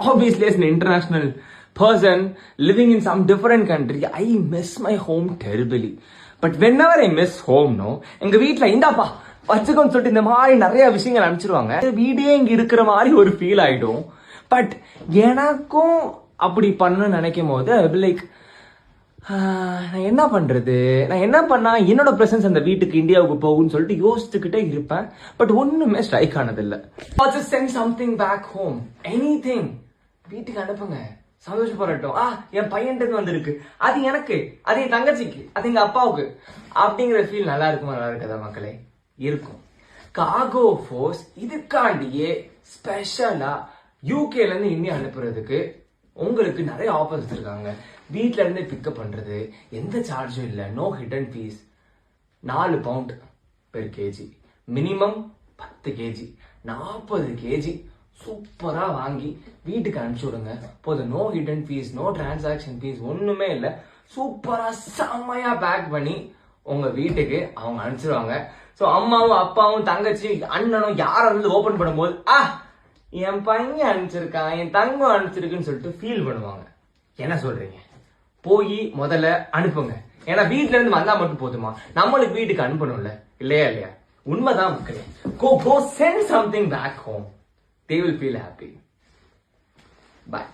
Obviously, as an international person living in some different country, I miss my home terribly. But whenever I miss home, no, எங்க வீட்ல இந்தாப்பா வச்சுக்கோன்னு சொல்லிட்டு இந்த மாதிரி நிறைய விஷயங்கள் அனுப்பிச்சிருவாங்க. வீடே இங்க இருக்கிற மாதிரி ஒரு ஃபீல் ஆயிடும். பட் எனக்கும் அப்படி பண்ண நினைக்கும் போது லைக் நான் என்ன பண்றது, நான் என்ன பண்ணா என்னோட பிரசன்ஸ் அந்த வீட்டுக்கு இந்தியாவுக்கு போகும்னு சொல்லிட்டு யோசிச்சுக்கிட்டே இருப்பேன். பட் ஒண்ணுமே ஸ்ட்ரைக் ஆனதில்லை. Send something back home, anything வீட்டுக்கு அனுப்புங்க, சந்தோஷப்படட்டும். என் பையன்ட்டு வந்திருக்கு, அது எனக்கு, அது என் தங்கச்சிக்கு, அது எங்க அப்பாவுக்கு அப்படிங்கிற ஃபீல் நல்லா இருக்குமா? நல்லா இருக்காதா மக்களே? இருக்கும். கார்கோ ஃபோர்ஸ் இதுக்காண்டியே ஸ்பெஷலா யூகேல இருந்து இந்தியா அனுப்புறதுக்கு உங்களுக்கு நிறைய ஆஃபர்ஸ் இருக்காங்க. வீட்ல இருந்து பிக்கப் பண்றது, எந்த சார்ஜும் இல்லை, no hidden fees. 4 pound per KG, minimum 10 KG, 40 KG சூப்பரா வாங்கி வீட்டுக்கு அனுப்பிச்சு விடுங்க போதும். No hidden fees, no transaction fees, ஒண்ணுமே இல்லை. சூப்பரா செம்மையா பேக் பண்ணி உங்க வீட்டுக்கு அவங்க அனுப்பிச்சிருவாங்க. ஸோ அம்மாவும் அப்பாவும் தங்கச்சி அண்ணனும் யாராவது ஓபன் பண்ணும்போது என் பையன் அனுப்பிச்சிருக்கான், என் தங்கம் அனுப்பிச்சிருக்குன்னு சொல்லிட்டு ஃபீல் பண்ணுவாங்க. என்ன சொல்றீங்க? போய் முதல்ல அனுப்புங்க. ஏன்னா வீட்டுல இருந்து வந்தா மட்டும் போதுமா? நம்மளுக்கு வீட்டுக்கு அனுப்பணும்ல, இல்லையா? உண்மைதான் மக்களே. Go send something back home. They will feel happy. Bye.